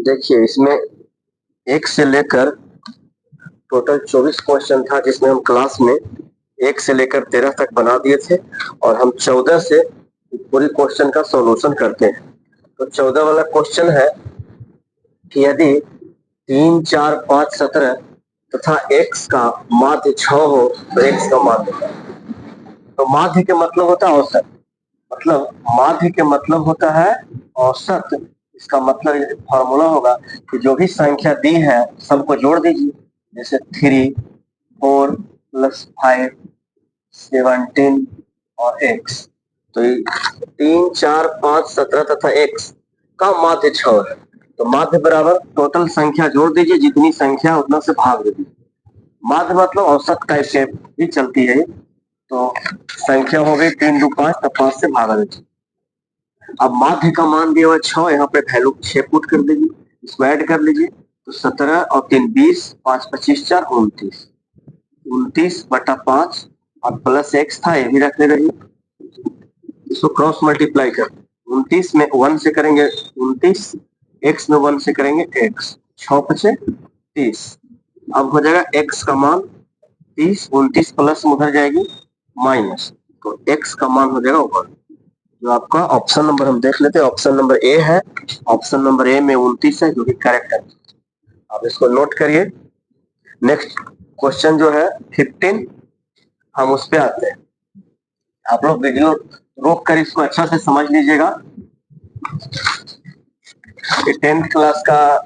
देखिए इसमें एक से लेकर टोटल 24 क्वेश्चन था, जिसमें हम क्लास में 1 से लेकर 13 तक बना दिए थे और हम 14 से पूरी क्वेश्चन का सॉल्यूशन करते हैं। तो 14 वाला क्वेश्चन है कि यदि 3, 4, 5, 17 तथा x का माध्य 6 हो तो x का माध्य। तो माध्य के मतलब होता है औसत, मतलब माध्य के मतलब होता है औसत। इसका मतलब फॉर्मूला होगा कि जो भी संख्या दी है सबको जोड़ दीजिए, जैसे 3, 4 + 5, 17 और x। तो 3, 4, 5, 17 तथा x का माध्य 6 है। तो माध्य बराबर टोटल संख्या जोड़ दीजिए, जितनी संख्या उतना से भाग दीजिए। माध्य मतलब औसत टाइप से भी चलती है। तो संख्या हो गई 3 2 5, तो 5 से भागा दीजिए। अब माध्य का मान दिया हुआ 6, यहाँ पे वैल्यू 6 पुट कर दीजिए, इसको ऐड कर लीजिए। तो 17 और 3 20, 5 25 4 29, 29/5 और प्लस x था, ये भी रखने रहिए। इसको क्रॉस मल्टीप्लाई कर 29 में 1 से करेंगे 29, x में 1 से करेंगे x, 6 5 30। अब हो जाएगा x का मान 30, 29 प्लस में उधर जाएगी माइनस, तो x का मान हो जाएगा 1। जो आपका ऑप्शन नंबर हम देख लेते हैं, ऑप्शन नंबर ए है। ऑप्शन नंबर ए में 29 है, जो कि करेक्ट है। आप इसको नोट करिए। नेक्स्ट क्वेश्चन जो है 15, हम उस पे आते हैं। आप लोग वीडियो रोक कर इसको अच्छा से समझ लीजिएगा। 10th क्लास का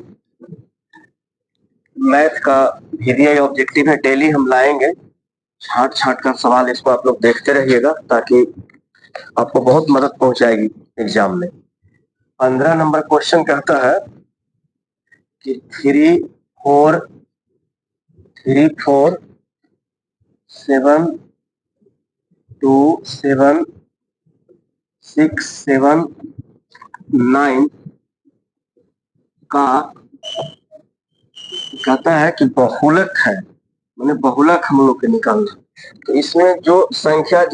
मैथ का वीडियो ऑब्जेक्टिव है, डेली हम लाएंगे छाट छाट कर सवाल। इसको आप लोग देखते रहिएगा ताकि आपको बहुत मदद पहुंचाएगी एग्जाम में। 15 नंबर क्वेश्चन कहता है कि 3 4 7 2 7 6 7 9 का कहता है कि बहुलक है, मैंने बहुलक हम लोग के निकालना। तो इसमें जो संख्या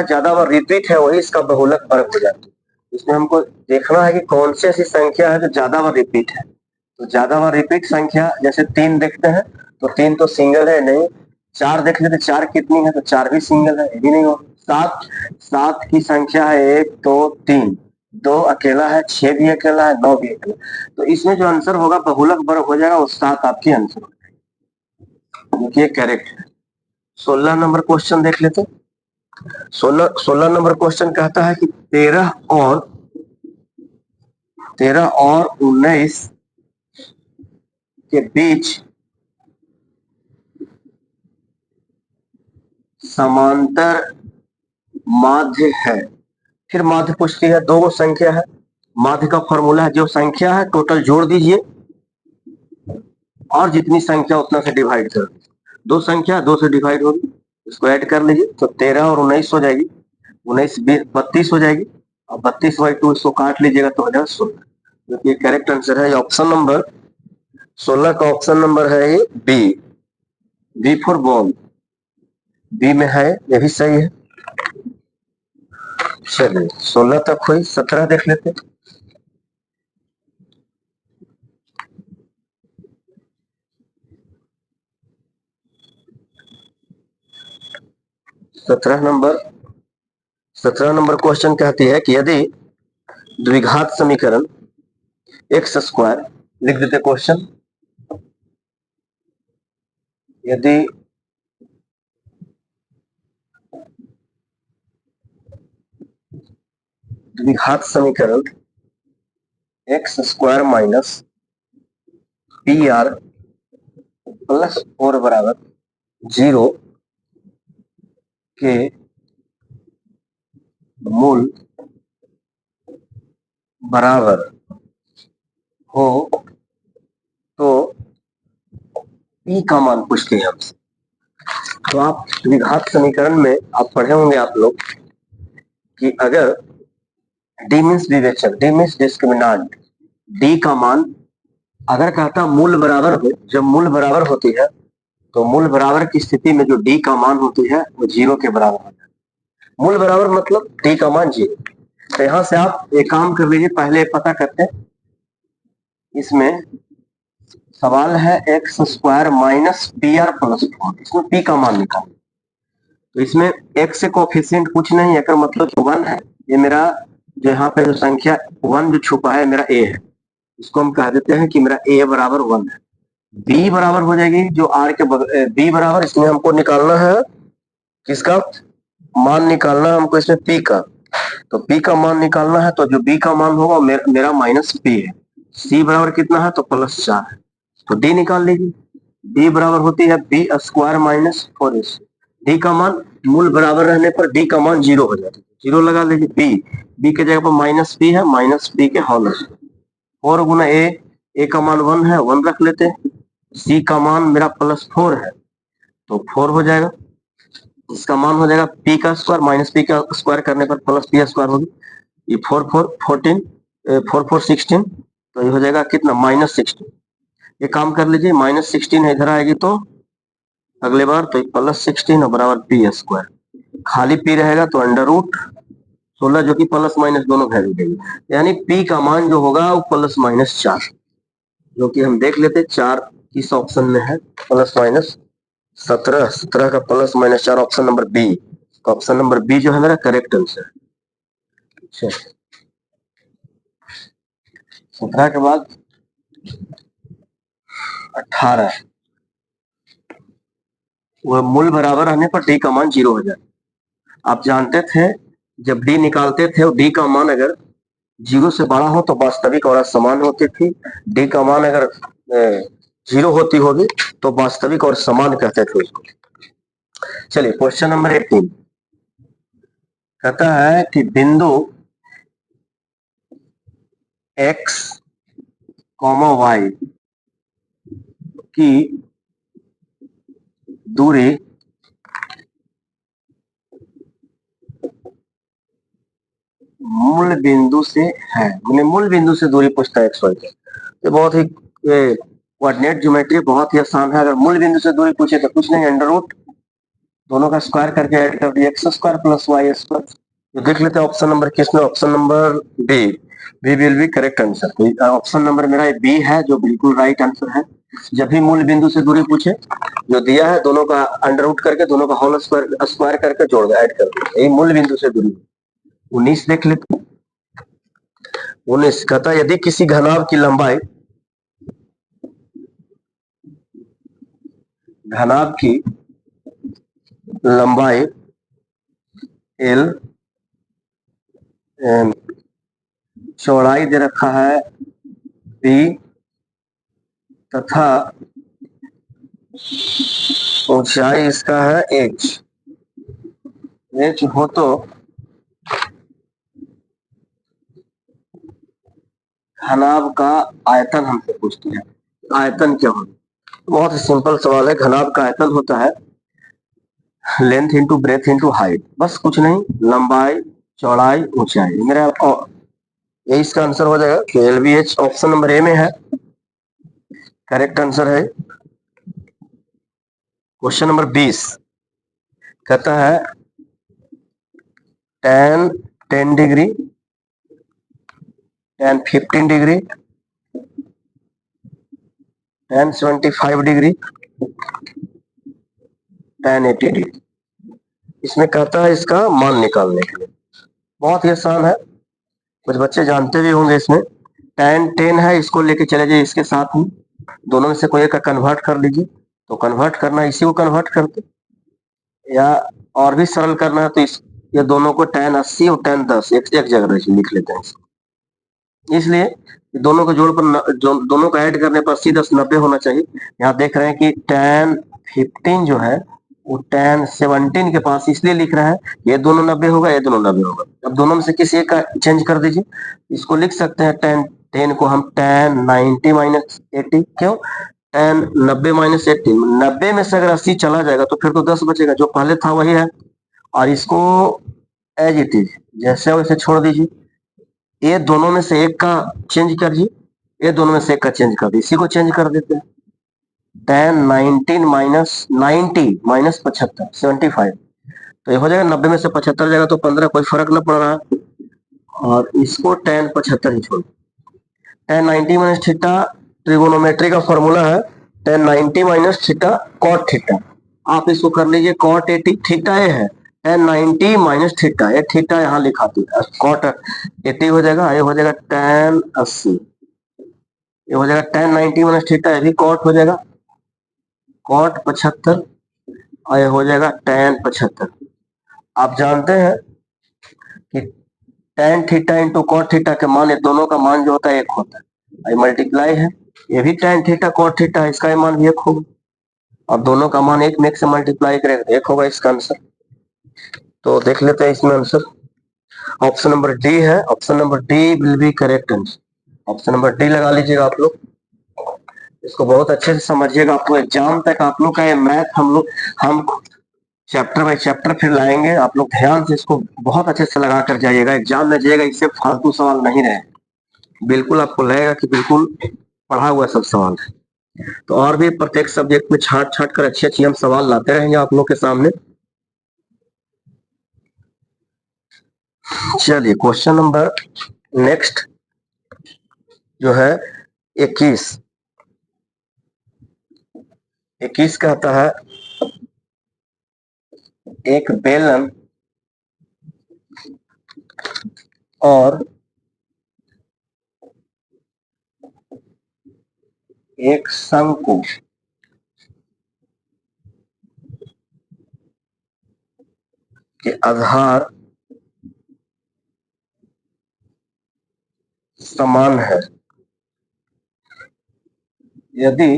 ज्यादा बार रिपीट है वही इसका बहुलक वर्ग हो जाता है। इसमें हमको देखना है कि कौन सी ऐसी संख्या है जो ज्यादा बार रिपीट है। तो ज्यादा बार रिपीट संख्या जैसे 3 देखते हैं, तो 3 तो सिंगल है नहीं। 4 देख लेते, 4 कितनी है, तो 4 भी सिंगल है, ये भी नहीं हो। 7 की संख्या है 1 2 3, 2 अकेला है, 6 भी अकेला है, 9 भी अकेला। तो इसमें जो आंसर होगा बहुलक वर्ग हो जाएगा, वो 7 आपकी आंसर हो जाएगी, ये करेक्ट है। 16 नंबर क्वेश्चन देख लेते। 16 नंबर क्वेश्चन कहता है कि 13 और 19 के बीच समांतर माध्य है। फिर माध्य पूछती है, दो संख्या है। माध्य का फॉर्मूला है, जो संख्या है टोटल जोड़ दीजिए और जितनी संख्या उतना से डिवाइड कर। दो संख्या 2 से डिवाइड होगी, इसको ऐड कर लीजिए। तो 13 और 19 हो जाएगी, 19 32 हो जाएगी, और 32/2 इसको काट लीजिएगा तो हो जाएगा 16। जो कि करेक्ट आंसर है ऑप्शन नंबर 16 का। ऑप्शन नंबर है बी फॉर बॉल, बी में है, ये भी सही है। चलिए 16 तक हुई, 17 देख लेते हैं। 17 नंबर क्वेश्चन कहती है कि यदि द्विघात समीकरण x², लिख देते क्वेश्चन। यदि द्विघात समीकरण x² माइनस PR + 4 बराबर 0 के मूल बराबर हो तो P का मान पूछते हैं हमसे। तो आप द्विघात समीकरण में आप पढ़े होंगे आप लोग कि अगर D मीन्स विवेचक, D मीन्स डिस्क्रिमिनेंट, D का मान अगर कहता मूल बराबर हो, जब मूल बराबर होती है तो मूल बराबर की स्थिति में जो D का मान होती है वो 0 के बराबर होता है। मूल बराबर मतलब D का मान 0। तो यहाँ से आप एक काम कर लीजिए, पहले पता करते हैं इसमें सवाल है x square minus P R plus 4, इसमें पी का मान निकाल। तो इसमें एक्स से कोफिशिएंट कुछ नहीं है, का मतलब 1 है। ये मेरा जो यहाँ पे जो संख्या 1 जो छुपा है मेरा ए है, इसको हम कह देते हैं कि मेरा ए बराबर 1 है। बी बराबर हो जाएगी जो आर के बी बराबर, इसमें हमको निकालना है किसका मान निकालना है हमको, इसमें पी का। तो पी का मान निकालना है, तो जो बी का मान होगा मेरा माइनस पी है। सी बराबर कितना है, तो +4 है। तो डी निकाल लीजिए। डी बराबर होती है B square minus 4ac। D का मान मूल बराबर रहने पर डी का मान 0 हो जाता है, 0 लगा लीजिए। बी के जगह पर माइनस पी है, माइनस पी के होल स्क्वायर। 4 गुना ए का मान 1 है, 1 रख लेते हैं। सी का मान मेरा +4 है, तो 4 हो जाएगा। इसका मान हो जाएगा पी का स्क्वायर माइनस पी का स्क्वायर करने पर प्लस पी स्क्वायर होगी। ये 4 4 14 4 4 16, तो ये हो जाएगा कितना -16। ये काम कर लीजिए, -16 इधर आएगी तो अगले बार तो +16 बराबर पी स्क्वायर। खाली पी रहेगा तो √16 जो कि प्लस माइनस दोनों वैल्यू देगी, यानी पी का मान जो होगा वो +-4, जो कि हम देख लेते 4 किस ऑप्शन में है, +-17। 17 का +-4 option number B. Option number B जो है मेरा करेक्ट आंसर। 17 के बाद 18, वह मूल बराबर रहने पर डी का मान 0 हो जाए। आप जानते थे जब डी निकालते थे डी का मान अगर 0 से बड़ा हो तो वास्तविक और असमान होती थी। डी का मान अगर 0 होती होगी तो वास्तविक और समान कहते थे उसको। चलिए क्वेश्चन नंबर 18 कहता है कि बिंदु x, y की दूरी मूल बिंदु से है, मैंने मूल बिंदु से दूरी पूछता है x y की। ये बहुत ही कोऑर्डिनेट ज्योमेट्री बहुत ही आसान है। अगर मूल बिंदु से दूरी पूछे तो कुछ नहीं, अंडर रूट दोनों का स्क्वायर करके ऐड कर दिया, x square plus y square. तो देख लेते हैं ऑप्शन नंबर किसमें, option number B. B will be correct answer. तो ऑप्शन नंबर मेरा बी है जो बिल्कुल राइट आंसर है। जब भी मूल बिंदु से दूरी पूछे जो दिया है दोनों का अंडर रूट करके दोनों का होल स्क्वायर करके जोड़ दो, ऐड कर दो, यही मूल बिंदु से दूरी। 19 देख लेते हैं। 19 कहता है यदि किसी घनाभ की लंबाई L, चौड़ाई दे रखा है B तथा ऊंचाई इसका है h हो तो घनाभ का आयतन हमसे पूछते हैं। आयतन क्या होगा, बहुत ही सिंपल सवाल है। घनाभ का आयतन होता है length into breadth into height, बस कुछ नहीं, लंबाई चौड़ाई ऊंचाई। मेरा ये इसका आंसर हो जाएगा कि LBH ऑप्शन नंबर ए में है, करेक्ट आंसर है। क्वेश्चन नंबर 20 कहता है tan 10 degree, tan 15 degree, tan 75 degree, tan 80 degree. इसमें कहता है इसका मान निकालने के लिए। बहुत ही आसान है, कुछ बच्चे जानते भी होंगे। इसमें tan 10 है, इसको लेके चले जाइए इसके साथ में, दोनों में से कोई एक का कन्वर्ट कर लीजिए। तो कन्वर्ट करना इसी को कन्वर्ट करते, या और भी सरल करना है तो ये दोनों को tan 80 और tan 10 एक जगह लिख लेते हैं। इसलिए दोनों को जोड़ पर दोनों को ऐड करने पर 80 10 90 होना चाहिए। यहाँ देख रहे हैं कि tan 15 जो है वो tan 17 के पास इसलिए लिख रहा है, ये दोनों 90 होगा, ये दोनों 90 होगा। अब दोनों में से किसी एक का चेंज कर दीजिए। इसको लिख सकते हैं tan 10 को हम tan 90 माइनस 80, क्यों tan 90 माइनस 80, 90 में से अगर 80 चला जाएगा तो फिर तो 10 बचेगा, जो पहले था वही है। और इसको एज इट इज जैसे वैसे छोड़ दीजिए। ये दोनों में से एक का चेंज करिए, ये दोनों में से एक का चेंज कर दीजिए, इसी को चेंज कर देते हैं। tan 19 माइनस 90 माइनस 75 75, तो ये हो जाएगा 90 में से 75 जाएगा तो 15, कोई फर्क ना पड़ रहा है। और इसको tan 75 ही छोड़, tan 90 माइनस थीटा ट्रिगोनोमेट्री का फॉर्मूला है tan 90 minus theta cot theta. आप इसको कर लीजिए cot 80 थीटा ये है tan 90 माइनस थीटा, ये थीटा यहाँ लिखा थी cot 80 हो जाएगा, ये हो जाएगा tan 80, ये हो जाएगा tan 90 माइनस थीटा, ये भी cot हो जाएगा cot 75 और ये हो जाएगा tan 75। आप जानते हैं कि tan theta into cot theta के मान, ये दोनों का मान जो होता है एक होता है, ये मल्टीप्लाई है, ये भी tan थीटा कॉट थीटा है, इसका मान भी एक होगा और दोनों का मान एक में एक से मल्टीप्लाई करेगा एक होगा इसका आंसर। तो देख लेते हैं इसमें आंसर। ऑप्शन नंबर डी है, option number D will be correct answer. Option number D लगा लीजिएगा आप लोग, इसको बहुत अच्छे से समझिएगा। आपको एग्जाम तक आप लोग का ये मैथ हम चैप्टर बाय चैप्टर फिर लाएंगे, आप लोग ध्यान से इसको बहुत अच्छे से लगा कर जाइएगा, एग्जाम में जाइएगा, इससे फालतू सवाल नहीं रहे, बिल्कुल आपको लगेगा कि बिल्कुल पढ़ा हुआ सब सवाल है। तो और भी प्रत्येक सब्जेक्ट में छाट छाट कर अच्छी अच्छी हम सवाल लाते रहेंगे आप लोग के सामने। चलिए क्वेश्चन नंबर नेक्स्ट जो है 21 कहता है एक बेलन और एक शंकु के आधार समान है यदि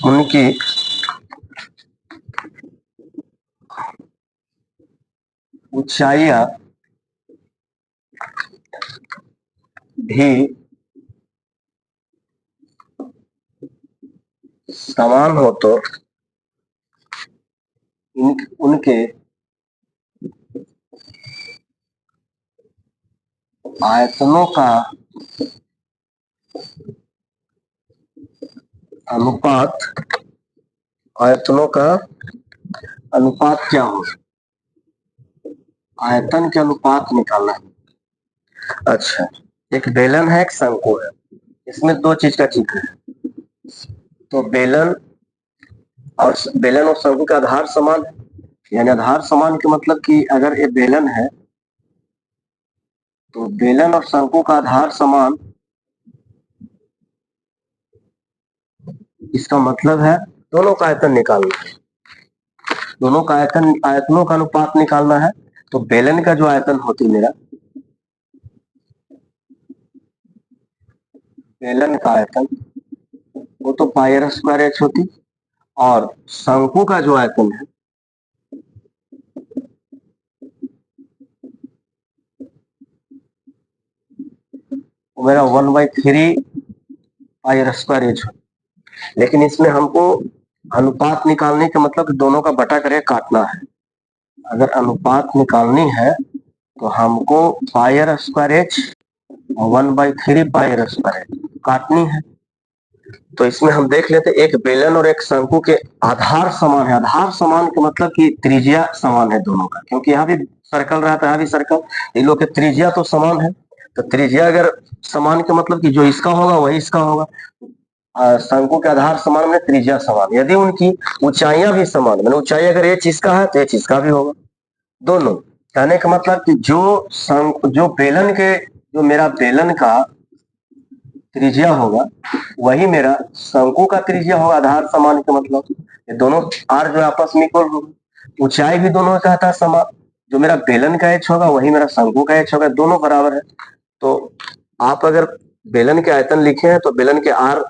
उनकी ऊंचाइयां भी समान हो तो उनके आयतनों का अनुपात क्या हो? आयतन के अनुपात निकालना है। अच्छा, एक बेलन है एक शंकु है, इसमें दो चीज का जिक्र है। तो बेलन और शंकु का आधार समान है, यानी आधार समान के मतलब कि अगर ये बेलन है तो बेलन और शंकु का आधार समान, इसका मतलब है दोनों का आयतन निकालना है, दोनों का आयतनों का अनुपात निकालना है। तो बेलन का जो आयतन होती मेरा, बेलन का आयतन वो तो पाई आर स्क्वायर एच होती, और शंकु का जो आयतन है वो मेरा 1/3 पाई आर स्क्वायर एच होती। लेकिन इसमें हमको अनुपात निकालने का मतलब कि दोनों का बटा करके काटना है। अगर अनुपात निकालनी है तो हमको पाई आर स्क्वायर एच और 1/3 पाई आर स्क्वायर एच काटनी है। तो इसमें हम देख लेते, एक बेलन और एक शंकु के आधार समान है। आधार समान का मतलब कि त्रिज्या समान है दोनों का, क्योंकि यहाँ भी सर्कल रहता है, यहाँ भी सर्कल, इन लोग के त्रिज्या तो समान है। तो त्रिज्या अगर समान के मतलब कि जो इसका होगा वही इसका होगा। शंकु के आधार समान में त्रिज्या समान, यदि उनकी ऊंचाइयां भी समान, मैंने ऊंचाई अगर ये चीज का है तो ये चीज का भी होगा। दोनों कहने का मतलब कि जो मेरा बेलन का त्रिज्या होगा वही मेरा शंकु का त्रिज्या होगा, आधार समान के मतलब ये दोनों आर जो आपस में इक्वल होगा। ऊंचाई भी दोनों का था समान, जो मेरा बेलन का एच होगा वही मेरा शंकु का एच होगा, दोनों बराबर है। तो आप अगर बेलन के आयतन लिखे हैं तो बेलन के आर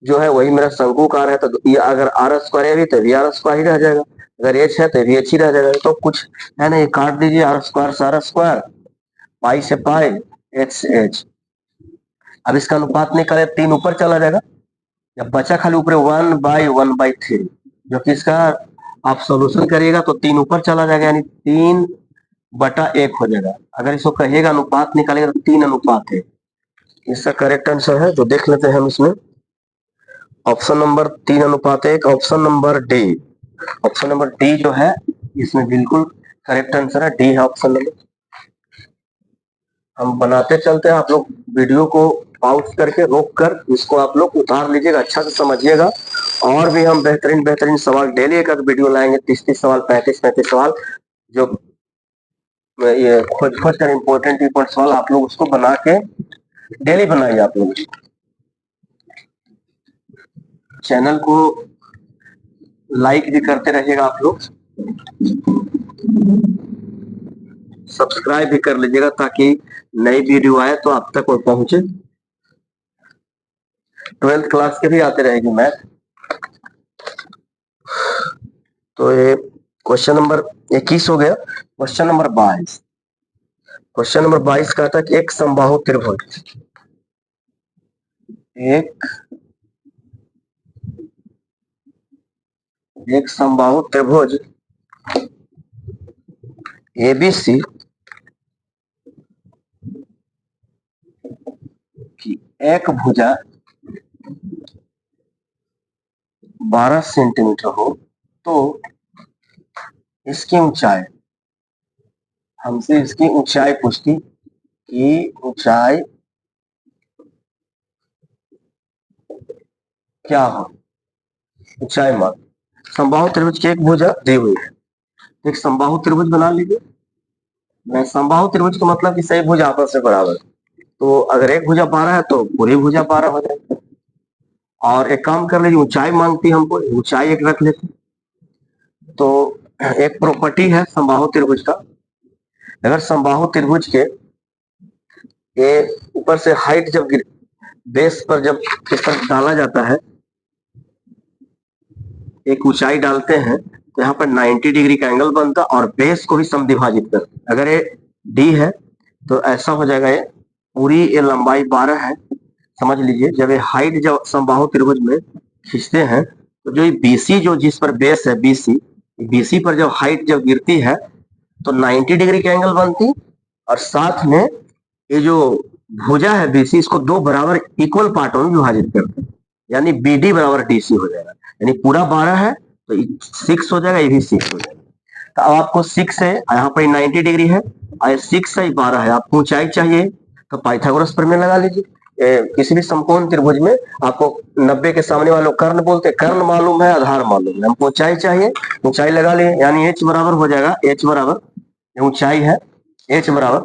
जो है वही मेरा शंकु का आर है, तो ये अगर आर स्क्वायर है तो भी आर स्क्वायर ही रह जाएगा, अगर एच है तो भी एच ही रह जाएगा। तो कुछ है ना, ये काट दीजिए, आर स्क्वायर से आर स्क्वायर, पाई से पाई, एच से एच। अब इसका अनुपात निकाले 3 ऊपर चला जाएगा, जब बचा खाली ऊपर 1/1/3, जो कि इसका आप सॉल्यूशन करिएगा तो 3 ऊपर चला जाएगा, यानी 3/1 हो जाएगा। अगर इसको कहिएगा अनुपात निकालेगा तो 3:1 इसका करेक्ट आंसर है। तो देख लेते हैं हम इसमें option number 3:1, option number D. Option number D जो है इसमें बिल्कुल करेक्ट आंसर है, डी है ऑप्शन नंबर। हम बनाते चलते हैं, आप लोग वीडियो को पॉज करके रोक कर इसको आप लोग उतार लीजिएगा, अच्छा से समझिएगा। और भी हम बेहतरीन बेहतरीन सवाल डेली एक वीडियो लाएंगे, 30-30 सवाल, 35-35 सवाल, जो ये खोज खोज कर इम्पोर्टेंट सवाल आप लोग उसको बना के डेली बनाइए। आप लोग चैनल को लाइक भी करते रहिएगा, आप लोग सब्सक्राइब भी कर लीजिएगा ताकि नई वीडियो आए तो आप तक वो पहुंचे। 12th क्लास के भी आते रहेगी मैथ। तो ये क्वेश्चन नंबर 21 हो गया। क्वेश्चन नंबर 22, क्वेश्चन नंबर 22 कहता है कि एक समबाहु त्रिभुज, एक समबाहु त्रिभुज एबीसी की एक भुजा 12 सेंटीमीटर हो तो इसकी ऊंचाई, हमसे इसकी ऊंचाई पूछती कि ऊंचाई क्या हो, ऊंचाई मान। समबाहु त्रिभुज की एक भुजा दी हुई है, एक समबाहु त्रिभुज बना लीजिए। समबाहु त्रिभुज का मतलब कि सही भुजा आपस में बराबर, तो अगर एक भुजा 12 है तो पूरी भुजा 12 हो जाएगी। और एक काम कर लीजिए, ऊंचाई मांगती है हमको, ऊंचाई एक रख लेते। तो एक प्रॉपर्टी है समबाहु त्रिभुज का, अगर समबाहु त्रिभुज के ये ऊपर से हाइट जब बेस पर जब इस पर डाला जाता है, एक ऊंचाई डालते हैं तो यहाँ पर 90 डिग्री का एंगल बनता और बेस को भी समद्विभाजित करते। अगर ये डी है तो ऐसा हो जाएगा, ये पूरी ये लंबाई 12 है, समझ लीजिए। जब ये हाइट जब समबाहु त्रिभुज में खींचते हैं तो जो ये बीसी, जो जिस पर बेस है बीसी, बीसी पर जब हाइट जब गिरती है तो 90 डिग्री का एंगल बनती, और साथ में ये जो भुजा है बीसी, इसको दो बराबर इक्वल पार्टों में विभाजित करते हैं, यानी बीडी बराबर डीसी हो जाएगा। यानी पूरा 12 है तो 6 हो जाएगा, ये भी 6 हो जाएगा। तो अब आपको 6 है, यहाँ पर 90 डिग्री है और 6 है 12 है, आपको ऊंचाई चाहिए तो पाइथागोरस प्रमेय लगा लीजिए। किसी भी समकोण त्रिभुज में आपको 90 के सामने वालों कर्ण बोलते हैं, कर्ण मालूम है, आधार मालूम है, हमको ऊंचाई चाहिए, ऊंचाई लगा लिए, यानी h बराबर हो जाएगा, h बराबर ऊंचाई है, h बराबर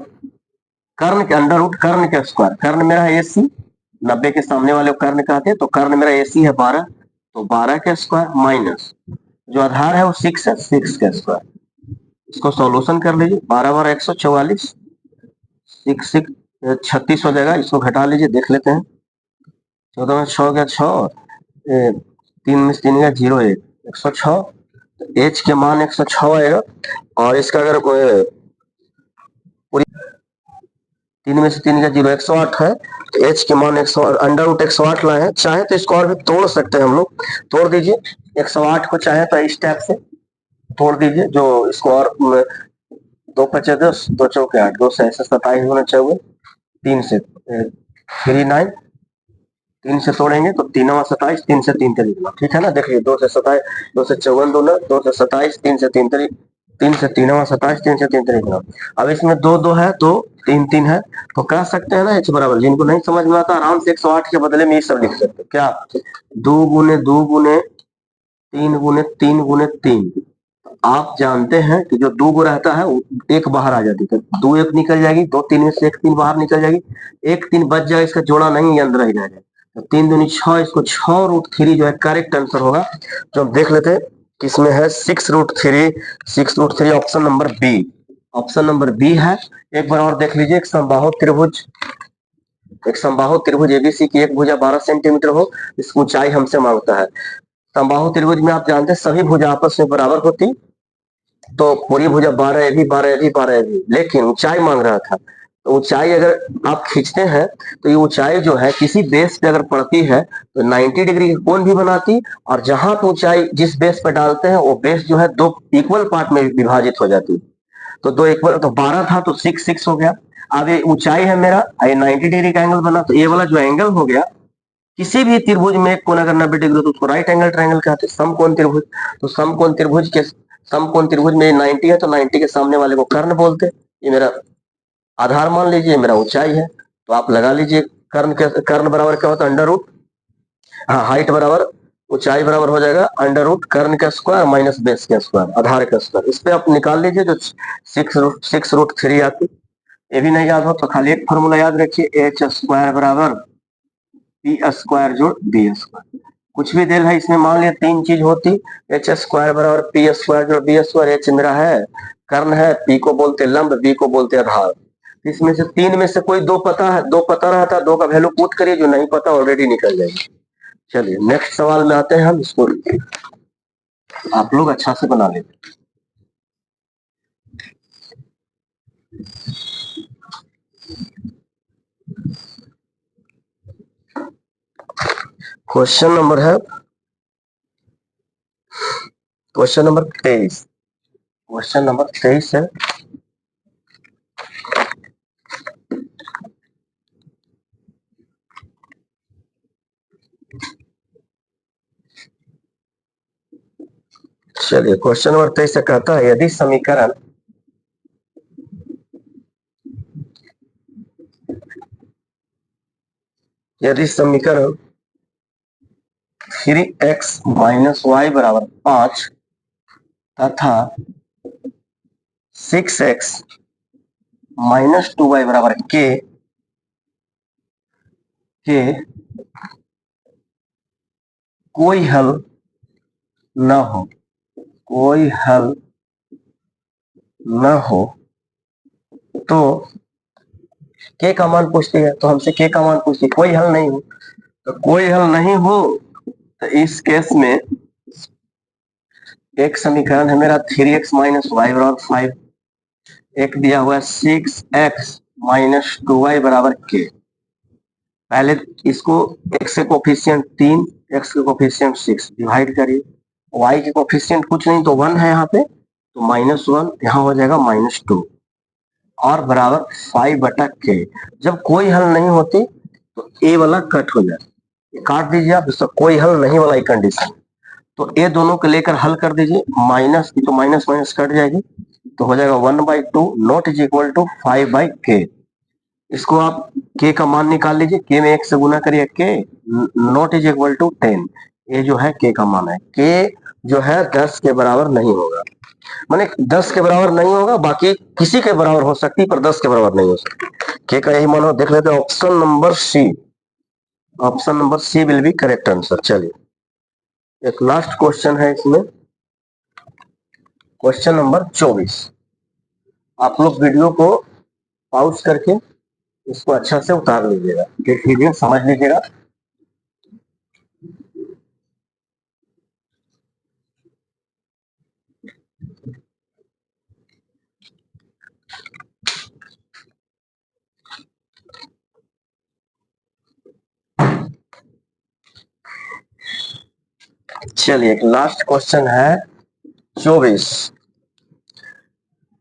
कर्ण के अंडर रूट कर्ण के स्क्वायर। कर्ण मेरा है AC, 90 के सामने वाले कर्ण कहते हैं, तो कर्ण मेरा AC है 12, तो 12 के स्क्वायर माइनस जो आधार है वो 6 है, 6 के स्क्वायर। इसको सॉल्यूशन कर लीजिए, 12 बार 144, 6 36 हो जाएगा। इसको घटा लीजिए, देख लेते हैं। 14 में 6 गया 6, 3 में 3 गया 0, 106। एच के मान 106 आएगा। और इसका अगर 3 में से 3 का 0, 108 है, तो एच के मान 100 अंडर रूट 108 लाए हैं। चाहे तो इसको और भी तोड़ सकते हैं हम लोग, तोड़ दीजिए 108 को, चाहे तो इस टाइप से तोड़ दीजिए, जो इसको और 2 पचे 10, 2 चौके 8, 2 से ऐसे 27 होना चाहिए, 3 से 39, 3 से तोड़ेंगे तो 3 27, 3 से 3 तरीक, ठीक है ना। देखिए 2 से 27, 2 से 54 दूना, 2 से 27, 3 से 3 तरीक, 3 से 3 27, 3 से 3 तरीक। अब इसमें 2 2 है तो 3 3 है, तो कह सकते हैं ना एच बराबर, जिनको नहीं समझ में आता आराम से 108 के बदले में ये सब लिख सकते हैं। क्या 2 गुने 2 गुने 3 गुने 3 गुने 3, आप जानते हैं कि जो 2 गो रहता है एक बाहर आ जाती है, 2 1 निकल जाएगी, 2 3 में से 1 3 बाहर निकल जाएगी, 1 3 बच जाएगा, इसका जोड़ा नहीं अंदर ही रह जाएगा, तो 3 दूनी 6, इसको 6√3 जो है करेक्ट आंसर होगा। तो हम देख लेते हैं किसमें है 6√3, 6√3 option number B, option number B है। एक बार और देख लीजिए, एक समबाहु त्रिभुज, एक समबाहु त्रिभुज एबीसी की एक भुजा 12 सेंटीमीटर हो, इसकी ऊंचाई हमसे मांगता है। समबाहु त्रिभुज में आप जानते हैं सभी भुजा आपस में बराबर होती, तो पूरी भुजा 12 ए भी 12 ए भी 12 ए भी, लेकिन ऊंचाई मांग रहा था। तो ऊंचाई अगर आप खींचते हैं तो ये ऊंचाई जो है किसी बेस पे अगर पड़ती है तो 90 डिग्री का कोण भी बनाती, और जहां पे ऊंचाई जिस बेस पे डालते हैं वो बेस जो है 2 इक्वल पार्ट में विभाजित हो जाती, तो 2 इक्वल, तो 12 था तो 6 6 हो गया। अब ये ऊंचाई है मेरा, ये 90 डिग्री का एंगल बना, तो ये वाला जो एंगल हो गया, किसी भी त्रिभुज में एक कोण अगर 90 डिग्री तो उसको राइट एंगल ट्रायंगल कहते हैं, समकोण त्रिभुज। तो समकोण त्रिभुज के, समकोण त्रिभुज में 90 है तो 90 के सामने वाले को कर्ण बोलते हैं। ये मेरा आधार मान लीजिए, मेरा ऊंचाई है, तो आप लगा लीजिए कर्ण बराबर क्या होता है, अंडर रूट, हाँ हाइट बराबर ऊंचाई बराबर हो जाएगा अंडर रूट कर्ण का स्क्वायर माइनस बेस का स्क्वायर, आधार का स्क्वायर। इस पे आप निकाल लीजिए जो 6√3 आती। ये भी नहीं याद हो तो खाली एक फॉर्मूला याद रखिए, एच स्क्वायर बराबर पी स्क्वायर जोड़ बी स्क्वायर। कुछ भी दे है इसमें, मान लिया तीन चीज होती, एच स्क्वायर बराबर पी स्क्वायर जोड़ बी स्क्वायर। एच मेरा है कर्ण है, पी को बोलते लंब, बी को बोलते आधार। इसमें से तीन में से कोई दो पता है, दो पता रहता, दो का वैल्यू पुट करिए, जो नहीं पता ऑलरेडी निकल जाएगी। चलिए नेक्स्ट सवाल में आते हैं हम, इसको आप लोग अच्छा से बना लेते। क्वेश्चन नंबर है क्वेश्चन नंबर 23। क्वेश्चन नंबर 23 है, चलिए क्वेश्चन नंबर 23 से कहता है यदि समीकरण यदि समीकरण 3x माइनस वाई बराबर 5 तथा 6x माइनस 2y बराबर के कोई हल न हो, कोई हल न हो तो के का मान पूछती है। तो हमसे के का मान पूछती है, कोई हल नहीं हो। तो कोई हल नहीं हो तो इस केस में एक समीकरण है मेरा 3x माइनस वाई बराबर 5, एक दिया हुआ है 6x माइनस 2y बराबर के। पहले इसको x के कोफिशिएंट 3, x के कोफिशिएंट 6 डिवाइड करिए, y के कोफिशिएंट कुछ नहीं तो 1 है यहाँ पे, तो -1 यहाँ हो जाएगा -2 और बराबर 5/k। जब कोई हल नहीं होती तो ए वाला कट हो जाए, काट दीजिए आप, इसका कोई हल नहीं वाला कंडीशन। तो ए दोनों को लेकर हल कर दीजिए, माइनस की तो माइनस माइनस कट जाएगी, तो हो जाएगा 1/2 not is equal to 5/k। इसको आप के का मान निकाल लीजिए, के में 1 से गुना करिए, के नॉट इज इक्वल टू 10। ये जो है के का मान है, के जो है 10 के बराबर नहीं होगा, माने 10 के बराबर नहीं होगा, बाकी किसी के बराबर हो सकती पर 10 के बराबर नहीं हो सकती। के का यही मान हो, देख लेते हैं option number C. Option number C will be correct answer. चलिए एक लास्ट क्वेश्चन है इसमें, क्वेश्चन नंबर 24। आप लोग वीडियो को पॉज करके इसको अच्छा से उतार लीजिएगा, देख लीजिए, समझ लीजिएगा। चलिए एक लास्ट क्वेश्चन है 24।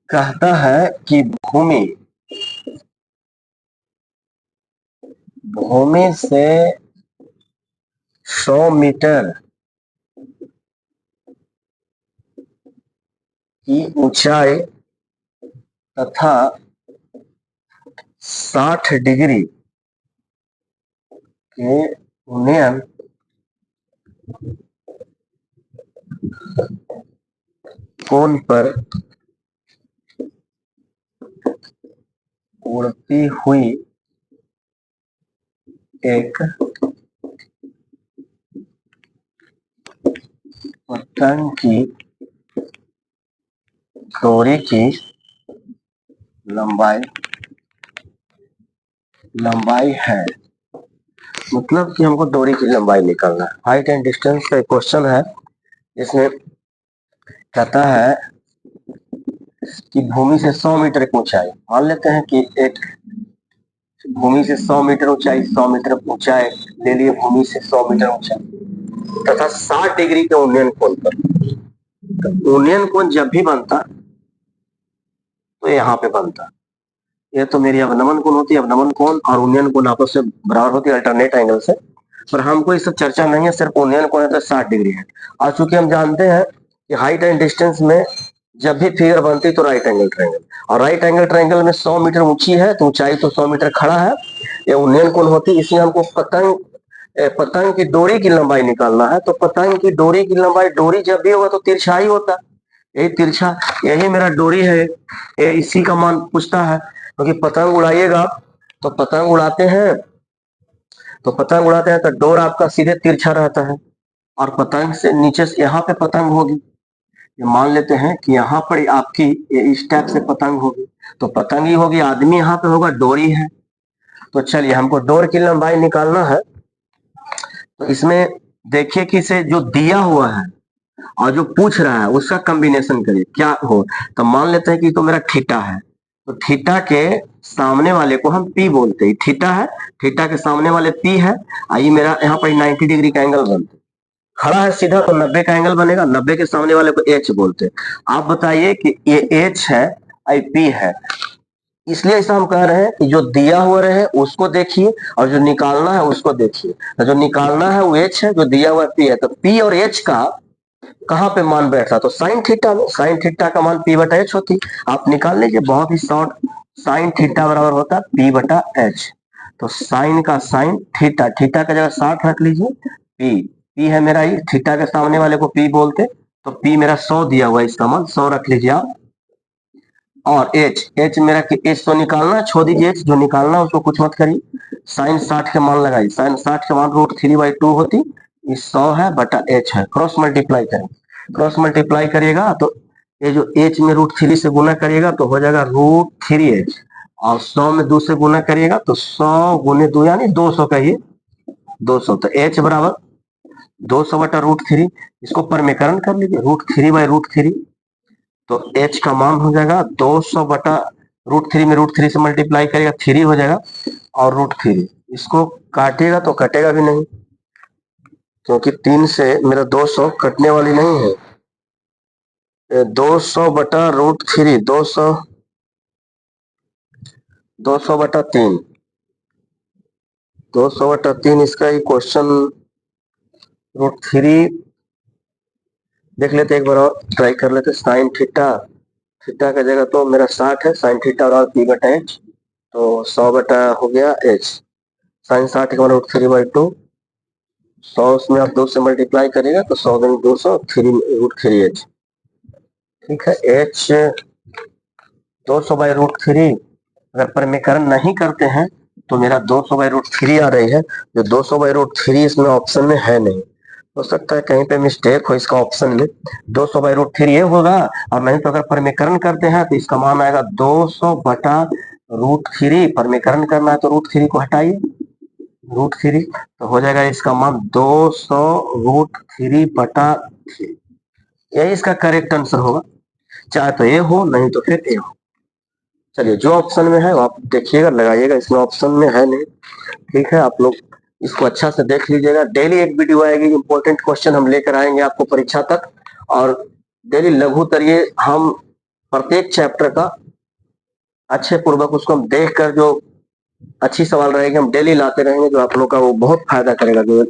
कहता है कि भूमि से 100 मीटर की ऊंचाई तथा 60 डिग्री के उन्नयन कोण पर उड़ती हुई एक पतंग की डोरी की लंबाई है। मतलब कि हमको डोरी की लंबाई निकालना है। हाइट एंड डिस्टेंस का क्वेश्चन है, इसमें कहता है कि भूमि से 100 मीटर की ऊंचाई, मान लेते हैं कि एक भूमि से 100 मीटर ऊंचाई, 100 मीटर ऊंचाई ले लिए, भूमि से 100 मीटर ऊंचाई तथा 60 डिग्री के उन्नयन कोण पर। तो उन्नयन कोण जब भी बनता तो यहाँ पे बनता, ये तो मेरी अवनमन कोण होती है, अवनमन कोण और उन्नयन कोण आपस में बराबर होती है अल्टरनेट एंगल से, पर हमको ये सब चर्चा नहीं है, सिर्फ उन्नयन कोण है तो 60 डिग्री है। और चूंकि हम जानते हैं कि हाइट एंड डिस्टेंस में जब भी फिगर बनती तो राइट एंगल ट्रायंगल, और राइट एंगल ट्रायंगल में 100 मीटर ऊंची है तो ऊंचाई तो 100 मीटर खड़ा है, ये उन्नयन कोण होती है। इसमें हमको पतंग की डोरी की लंबाई निकालना है। तो पतंग की डोरी की लंबाई, डोरी जब भी होगा तो तिरछा ही होता है, यही तिरछा, यही मेरा डोरी है, ये इसी का मान पूछता है। क्योंकि पतंग उड़ाइएगा तो पतंग उड़ाते हैं तो डोर आपका सीधे तिरछा रहता है, और पतंग से नीचे से यहाँ पे पतंग होगी। ये मान लेते हैं कि यहाँ पर आपकी ये इस टाइप से पतंग होगी, तो पतंग ही होगी, आदमी यहाँ पे होगा, डोरी है। तो चलिए हमको डोर की लंबाई निकालना है। तो इसमें देखिए कि इसे जो दिया हुआ है और जो पूछ रहा है उसका कॉम्बिनेशन करिए क्या हो। तो मान लेते हैं कि तो मेरा थीटा है, तो थीटा के सामने वाले को हम पी बोलते हैं। थीटा है, थीटा के सामने वाले पी है, आई मेरा यहाँ पर 90 डिग्री का एंगल बनता है। खड़ा है सीधा तो 90 का एंगल बनेगा, 90 के सामने वाले को एच बोलते हैं। आप बताइए कि ये एच है, आई पी है, इसलिए ऐसा हम कह रहे हैं कि जो दिया हुआ रहे उसको देखिए और जो निकालना है उसको देखिए। तो जो निकालना है वो एच है, जो दिया हुआ पी है। तो पी और एच का कहाँ पे मान बैठा, तो साइन थीटा में। साइन थीटा का मान पी बटा एच होती, आप निकाल लीजिए, बहुत ही शॉर्ट। साइन थीटा बराबर होता है पी बटा एच। तो साइन का साइन, थीटा, थीटा का जगह 60 रख लीजिए, पी है मेरा ये, थीटा के सामने वाले को पी बोलते, तो पी मेरा 100 दिया हुआ है, इसका मान 100 रख लीजिए आप। और एच मेरा एच तो निकालना, छोड़ दीजिए, एच जो निकालना उसको कुछ मत करिए। साइन 60 के मान लगाइए, साइन 60 के मान √3/2 होती, 100 है बटा एच है, क्रॉस मल्टीप्लाई करें। क्रॉस मल्टीप्लाई करिएगा तो ये जो एच में √3 से गुना करिएगा तो हो जाएगा √3h, और 100 में 2 से गुना करिएगा तो 100 गुने 2 यानी 200 कहिए, 200। तो एच बराबर 200 बटा √3, इसको परमीकरण कर लीजिए, √3/√3। तो h का मान हो जाएगा 200 बटा √3 में √3 से मल्टीप्लाई करेगा 3 हो जाएगा, और √3 इसको काटेगा तो कटेगा भी नहीं, क्योंकि 3 से मेरा 200 कटने वाली नहीं है। 200 बटा √3, 200 बटा 3, 200 बटा 3, इसका ही क्वेश्चन √3 देख लेते, एक बार और ट्राई कर लेते। साइन थीटा, थीटा का जगह तो मेरा 60 है, साइन थीटा और पी बटा एच, तो 100 बटा हो गया एच, साइन 60 का √3/2, 100 उसमें आप 2 से मल्टीप्लाई करेगा तो 100 गुणे 200, 3√3h। ठीक है, एच 200/√3, अगर परमीकरण नहीं करते हैं तो मेरा 200/√3 आ रही है, जो 200/√3 इसमें ऑप्शन में है नहीं। हो सकता है कहीं पे मिस्टेक हो इसका ऑप्शन में, 200/√3 ये होगा, और नहीं तो अगर परमीकरण करते हैं तो इसका मान आएगा 200 बटा √3। परमीकरण करना है तो √3 को हटाइए, √3 तो हो जाएगा इसका मान 200 √3 बटा 3। यही इसका करेक्ट आंसर होगा, चाहे तो ये हो नहीं तो फिर ये हो। चलिए जो ऑप्शन में है आप देखिएगा, लगाइएगा, इसमें ऑप्शन में है नहीं। ठीक है, आप लोग इसको अच्छा से देख लीजिएगा। डेली एक वीडियो आएगी, इंपॉर्टेंट क्वेश्चन हम लेकर आएंगे आपको परीक्षा तक, और डेली लघुत्तरीय हम प्रत्येक चैप्टर का अच्छे पूर्वक उसको हम देख कर जो अच्छी सवाल रहेगी हम डेली लाते रहेंगे, जो आप लोग का वो बहुत फायदा करेगा, जो